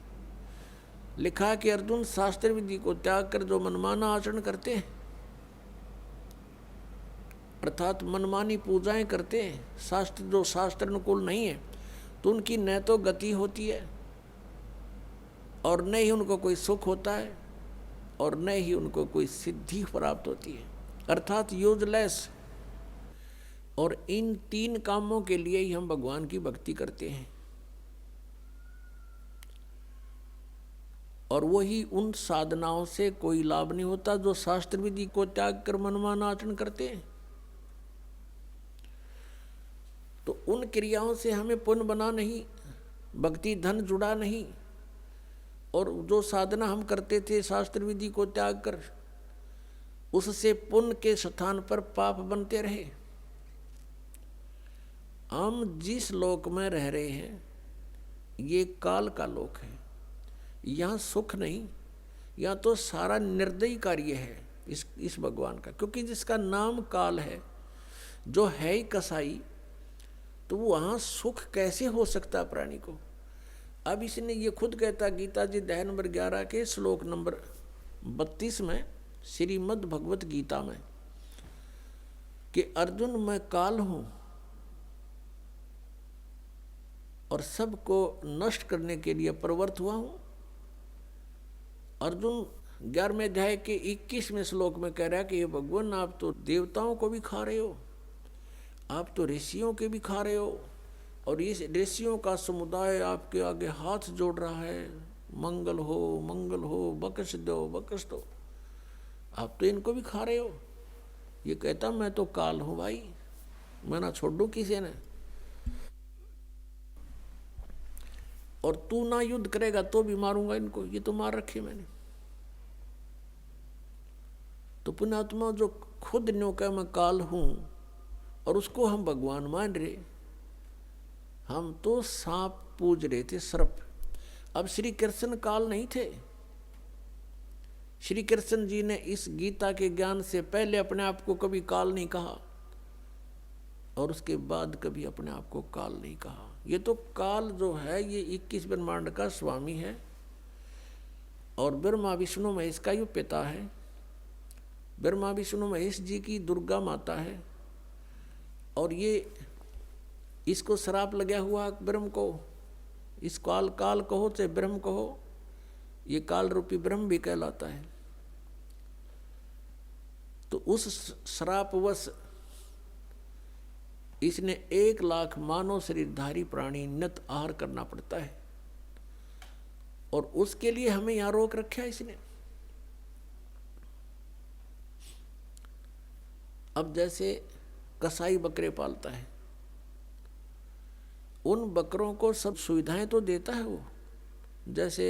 लिखा कि अर्जुन, शास्त्र विधि को त्याग कर जो मनमाना आचरण करते हैं, अर्थात मनमानी पूजाएं करते हैं, जो शास्त्र अनुकूल नहीं है, तो उनकी न तो गति होती है और न ही उनको कोई सुख होता है और न ही उनको कोई सिद्धि प्राप्त होती है, अर्थात यूजलेस। और इन तीन कामों के लिए ही हम भगवान की भक्ति करते हैं। और वही उन साधनाओं से कोई लाभ नहीं होता जो शास्त्र विधि को त्याग कर मनमाना आचरण करते हैं। तो उन क्रियाओं से हमें पुण्य बना नहीं, भक्ति धन जुड़ा नहीं, और जो साधना हम करते थे शास्त्र विधि को त्याग कर, उससे पुण्य के स्थान पर पाप बनते रहे। हम जिस लोक में रह रहे हैं ये काल का लोक है, यहाँ सुख नहीं, यहाँ तो सारा निर्दयी कार्य है इस भगवान का। क्योंकि जिसका नाम काल है, जो है ही कसाई, तो वहाँ सुख कैसे हो सकता प्राणी को? अब इसने ये खुद कहता गीता जी अध्याय नंबर 11 के श्लोक नंबर 32 में श्रीमद् भगवत गीता में कि अर्जुन मैं काल हूं और सबको नष्ट करने के लिए प्रवृत्त हुआ हूं। अर्जुन 11वें अध्याय के 21वें श्लोक में कह रहा है कि ये भगवान आप तो देवताओं को भी खा रहे हो, आप तो ऋषियों के भी खा रहे हो, और इस ऋषियों का समुदाय आपके आगे हाथ जोड़ रहा है, मंगल हो, बख्श दो। आप तो इनको भी खा रहे हो। ये कहता मैं तो काल हूं भाई, मैं ना छोड़ दूं किसी ने, और तू ना युद्ध करेगा तो भी मारूंगा इनको, ये तो मार रखे मैंने। तो पुण्यात्मा जो खुद न्यों कह मैं काल हूं और उसको हम भगवान मान रहे, हम तो सांप पूज रहे थे, सर्प। अब श्री कृष्ण काल नहीं थे। श्री कृष्ण जी ने इस गीता के ज्ञान से पहले अपने आप को कभी काल नहीं कहा और उसके बाद कभी अपने आप को काल नहीं कहा। ये तो काल जो है ये 21 ब्रह्मांड का स्वामी है और ब्रह्मा विष्णु महेश का ये पिता है। ब्रह्मा विष्णु महेश जी की दुर्गा माता है और ये इसको श्राप लगा हुआ ब्रह्म को, इस काल कहो चाहे ब्रह्म कहो, ये काल रूपी ब्रह्म भी कहलाता है। तो उस श्रापवश इसने 1 लाख मानव शरीरधारी प्राणी नित आहार करना पड़ता है और उसके लिए हमें यहां रोक रखा है इसने। अब जैसे कसाई बकरे पालता है, उन बकरों को सब सुविधाएं तो देता है वो, जैसे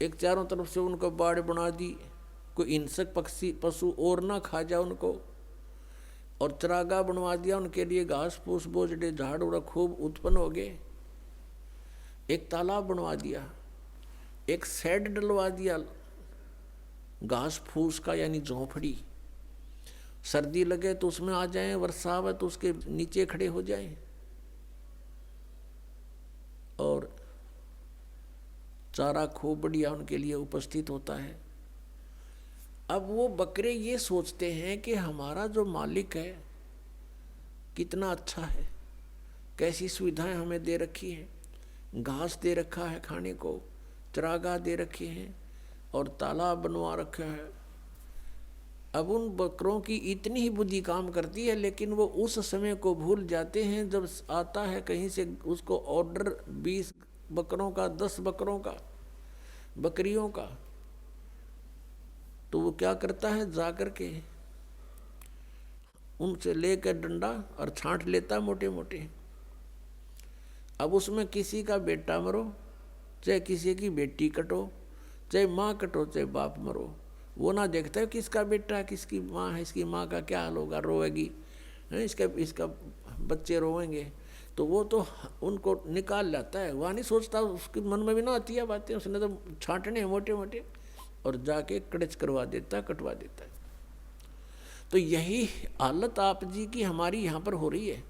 एक चारों तरफ से उनको बाड़ बना दी, कोई हिंसक पक्षी पशु और ना खा जाए उनको, और चरागाह बनवा दिया उनके लिए, घास फूस बोझड़े झाड़ उड़ खूब उत्पन्न हो गए। एक तालाब बनवा दिया, एक शेड डलवा दिया घास फूस का यानी झोंपड़ी, सर्दी लगे तो उसमें आ जाएं, वर्षा आवे तो उसके नीचे खड़े हो जाएं, और चारा खूब बढ़िया उनके लिए उपस्थित होता है। अब वो बकरे ये सोचते हैं कि हमारा जो मालिक है कितना अच्छा है, कैसी सुविधाएं हमें दे रखी है, घास दे रखा है खाने को, चरागाह दे रखे हैं और तालाब बनवा रखा है। अब उन बकरों की इतनी ही बुद्धि काम करती है, लेकिन वो उस समय को भूल जाते हैं जब आता है कहीं से उसको ऑर्डर 20 बकरों का, 10 बकरों का, बकरियों का, तो वो क्या करता है, जाकर के उनसे लेकर डंडा और छांट लेता मोटे मोटे। अब उसमें किसी का बेटा मरो, चाहे किसी की बेटी कटो, चाहे माँ कटो, चाहे बाप मरो, वो ना देखता है किसका बेटा है, किसकी माँ है, इसकी माँ का क्या हाल होगा, रोएगी, इसका बच्चे रोएंगे, तो वो तो उनको निकाल लाता है। वहाँ नहीं सोचता, उसके मन में भी ना आती है बातें, उसने तो छांटने मोटे मोटे और जाके कड़च करवा देता है, कटवा देता है। तो यही हालत आप जी की हमारी यहाँ पर हो रही है।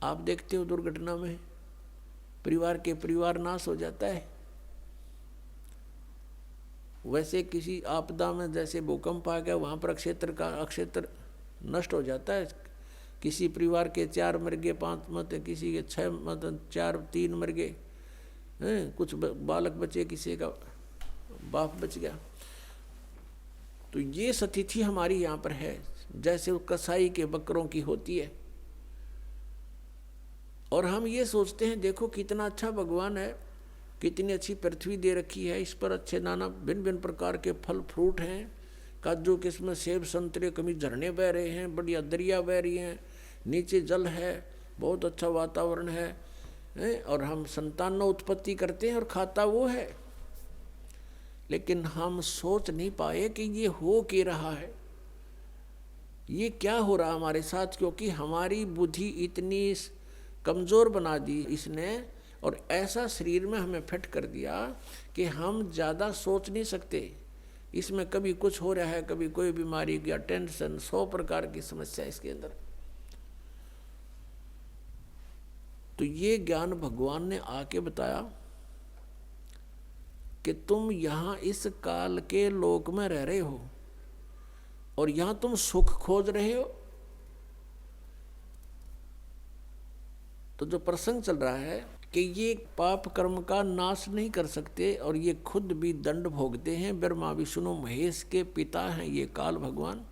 आप देखते हो दुर्घटना में परिवार नाश हो जाता है। वैसे किसी आपदा में जैसे भूकंप आ गया, वहाँ पर अक्षेत्र नष्ट हो जाता है। किसी परिवार के 4 मर गए, 5 मत, किसी के 6 मत, 3 मर गए, कुछ बालक बचे, किसी का बाप बच गया। तो ये स्थिति हमारी यहाँ पर है, जैसे वो कसाई के बकरों की होती है। और हम ये सोचते हैं देखो कितना अच्छा भगवान है, कितनी अच्छी पृथ्वी दे रखी है, इस पर अच्छे नाना भिन्न भिन्न प्रकार के फल फ्रूट हैं, काजू किस्म, सेब संतरे, कभी झरने बह रहे हैं, बढ़िया दरिया बह रही हैं, नीचे जल है, बहुत अच्छा वातावरण है, और हम संतान उत्पत्ति करते हैं और खाता वो है। लेकिन हम सोच नहीं पाए कि ये हो क्या रहा है, ये क्या हो रहा हमारे साथ, क्योंकि हमारी बुद्धि इतनी कमज़ोर बना दी इसने और ऐसा शरीर में हमें फिट कर दिया कि हम ज़्यादा सोच नहीं सकते। इसमें कभी कुछ हो रहा है, कभी कोई बीमारी या टेंशन, 100 प्रकार की समस्या इसके अंदर। तो ये ज्ञान भगवान ने आके बताया कि तुम यहाँ इस काल के लोक में रह रहे हो और यहाँ तुम सुख खोज रहे हो। तो जो प्रसंग चल रहा है कि ये पाप कर्म का नाश नहीं कर सकते और ये खुद भी दंड भोगते हैं। ब्रह्मा विष्णु महेश के पिता हैं ये काल भगवान।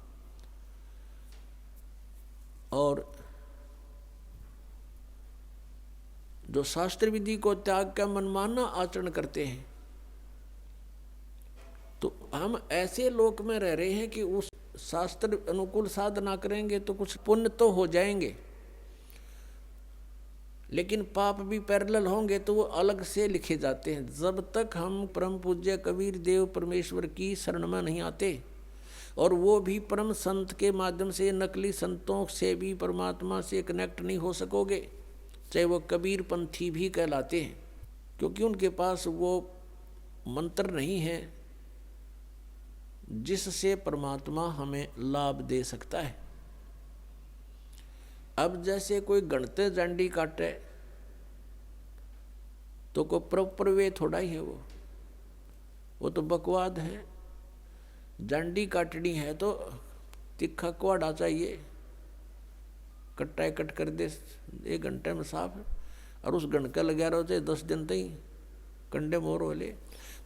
और जो शास्त्र विधि को त्याग का मनमाना आचरण करते हैं, तो हम ऐसे लोक में रह रहे हैं कि उस शास्त्र अनुकूल साधना करेंगे तो कुछ पुण्य तो हो जाएंगे, लेकिन पाप भी पैरेलल होंगे तो वो अलग से लिखे जाते हैं। जब तक हम परम पूज्य कबीर देव परमेश्वर की शरण में नहीं आते और वो भी परम संत के माध्यम से, नकली संतों से भी परमात्मा से कनेक्ट नहीं हो सकोगे, चाहे वो कबीर पंथी भी कहलाते हैं, क्योंकि उनके पास वो मंत्र नहीं है जिससे परमात्मा हमें लाभ दे सकता है। अब जैसे कोई गणते जांडी काटे तो कोई प्रॉपर वे थोड़ा ही है, वो तो बकवाद है। जांडी काटनी है तो तिखा कुआड़ा चाहिए, कट्टा कट कर दे 1 घंटे में साफ, और उस गणका लगा रहे होते 10 दिन तक कंडे मोर वाले।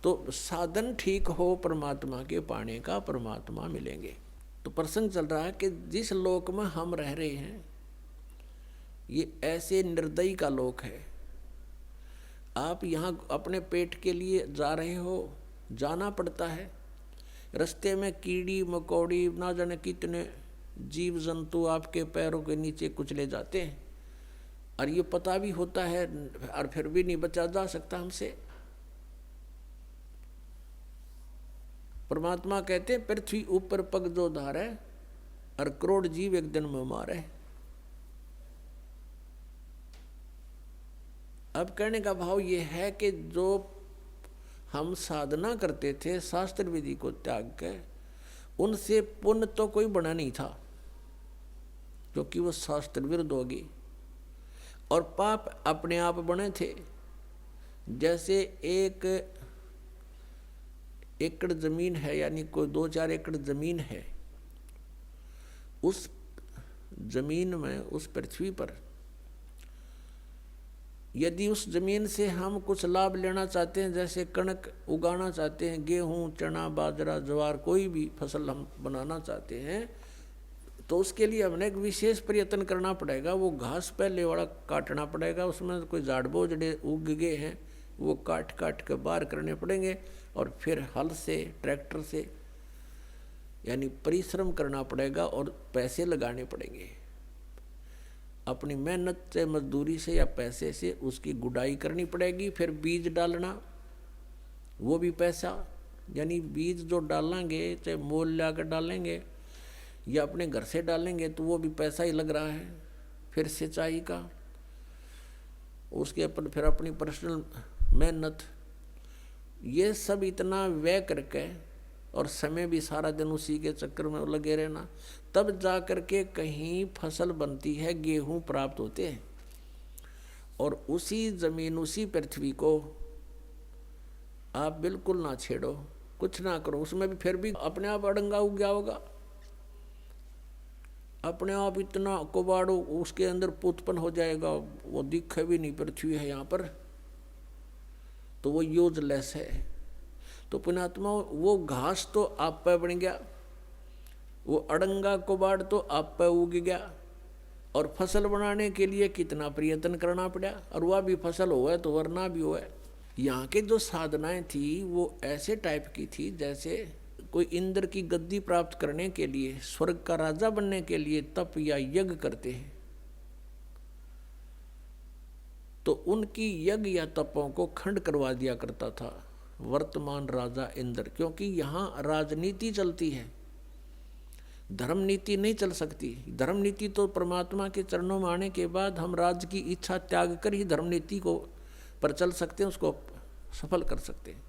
तो साधन ठीक हो परमात्मा के पाने का, परमात्मा मिलेंगे। तो प्रसंग चल रहा है कि जिस लोक में हम रह रहे हैं ये ऐसे निर्दयी का लोक है। आप यहाँ अपने पेट के लिए जा रहे हो, जाना पड़ता है, रास्ते में कीड़ी मकोड़ी ना जाने कितने जीव जंतु आपके पैरों के नीचे कुचले जाते हैं, और ये पता भी होता है और फिर भी नहीं बचा जा सकता हमसे। परमात्मा कहते हैं पृथ्वी ऊपर पग जो धारे और करोड़ जीव एक दिन में मारे। अब कहने का भाव ये है कि जो हम साधना करते थे शास्त्र विधि को त्याग के, उनसे पुण्य तो कोई बना नहीं था क्योंकि वो शास्त्र विरुद्ध होगी, और पाप अपने आप बने थे। जैसे 1 एकड़ जमीन है, यानी कोई 2-4 एकड़ जमीन है, उस जमीन में, उस पृथ्वी पर यदि उस जमीन से हम कुछ लाभ लेना चाहते हैं, जैसे कणक उगाना चाहते हैं, गेहूं चना बाजरा ज्वार कोई भी फसल हम बनाना चाहते हैं, तो उसके लिए हमने एक विशेष प्रयत्न करना पड़ेगा। वो घास पहले वाला काटना पड़ेगा, उसमें कोई झाड़ बोझड़े उग गए हैं वो काट काट के बाहर करने पड़ेंगे, और फिर हल से ट्रैक्टर से यानी परिश्रम करना पड़ेगा और पैसे लगाने पड़ेंगे। अपनी मेहनत से, मजदूरी से या पैसे से उसकी गुडाई करनी पड़ेगी। फिर बीज डालना, वो भी पैसा, यानी बीज जो डालेंगे चाहे मोल ला कर डालेंगे या अपने घर से डालेंगे तो वो भी पैसा ही लग रहा है। फिर सिंचाई का, उसके ऊपर फिर अपनी पर्सनल मेहनत, ये सब इतना व्यय करके और समय भी सारा दिन उसी के चक्कर में लगे रहना, तब जा कर के कहीं फसल बनती है, गेहूं प्राप्त होते हैं। और उसी जमीन, उसी पृथ्वी को आप बिल्कुल ना छेड़ो, कुछ ना करो, उसमें भी फिर भी अपने आप अड़ंगा उग गया होगा, अपने आप इतना कुबाड़ो उसके अंदर उत्पन्न हो जाएगा, वो दिखे भी नहीं पृथ्वी है यहाँ पर, तो वो यूजलेस है। तो पुण्यात्मा, वो घास तो आप पे बन गया, वो अड़ंगा कुबाड़ तो आप पे उग गया, और फसल बनाने के लिए कितना प्रयत्न करना पड़ा, और वह भी फसल हुआ तो वरना भी हुआ। यहाँ के जो साधनाएं थी वो ऐसे टाइप की थी जैसे कोई इंद्र की गद्दी प्राप्त करने के लिए, स्वर्ग का राजा बनने के लिए तप या यज्ञ करते हैं, तो उनकी यज्ञ या तपों को खंड करवा दिया करता था वर्तमान राजा इंद्र। क्योंकि यहाँ राजनीति चलती है, धर्म नीति नहीं चल सकती। धर्म नीति तो परमात्मा के चरणों में आने के बाद हम राज्य की इच्छा त्याग कर ही धर्म नीति को पर चल सकते हैं, उसको सफल कर सकते हैं।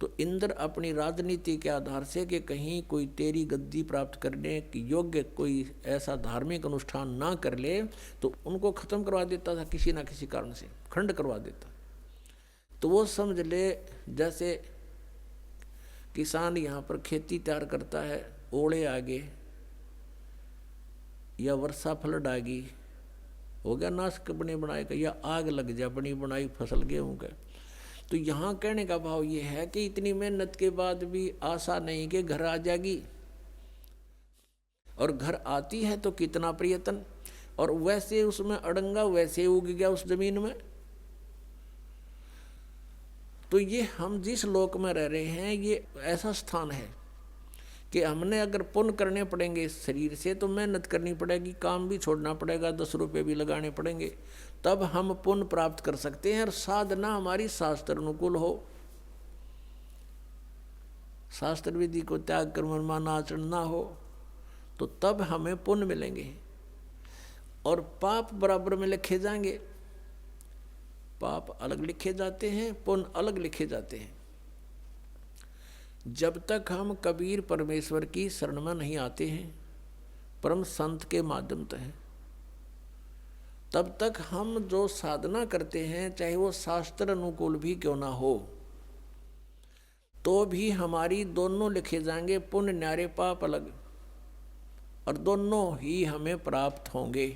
तो इंद्र अपनी राजनीति के आधार से कि कहीं कोई तेरी गद्दी प्राप्त करने की योग्य कोई ऐसा धार्मिक अनुष्ठान ना कर ले, तो उनको खत्म करवा देता था किसी ना किसी कारण से, खंड करवा देता। तो वो समझ ले जैसे किसान यहाँ पर खेती तैयार करता है, ओले आगे या वर्षा फ्लड आ गई, हो गया नाश बने बनाए का, या आग लग जा बनी बनाई फसल गेहूं का। तो यहाँ कहने का भाव ये है कि इतनी मेहनत के बाद भी आशा नहीं कि घर आ जाएगी, और घर आती है तो कितना प्रयत्न, और वैसे उसमें अड़ंगा वैसे उग गया उस जमीन में। तो ये हम जिस लोक में रह रहे हैं ये ऐसा स्थान है कि हमने अगर पुण्य करने पड़ेंगे इस शरीर से तो मेहनत करनी पड़ेगी, काम भी छोड़ना पड़ेगा, 10 रुपये भी लगाने पड़ेंगे, तब हम पुण्य प्राप्त कर सकते हैं। और साधना हमारी शास्त्र अनुकूल हो, शास्त्र विधि को त्याग कर मनमाना आचरण ना हो, तो तब हमें पुण्य मिलेंगे। और पाप बराबर में लिखे जाएंगे, पाप अलग लिखे जाते हैं, पुण्य अलग लिखे जाते हैं। जब तक हम कबीर परमेश्वर की शरण में नहीं आते हैं परम संत के माध्यम से, तब तक हम जो साधना करते हैं चाहे वो शास्त्र अनुकूल भी क्यों ना हो, तो भी हमारी दोनों लिखे जाएंगे, पुण्य न्यारे पाप अलग, और दोनों ही हमें प्राप्त होंगे।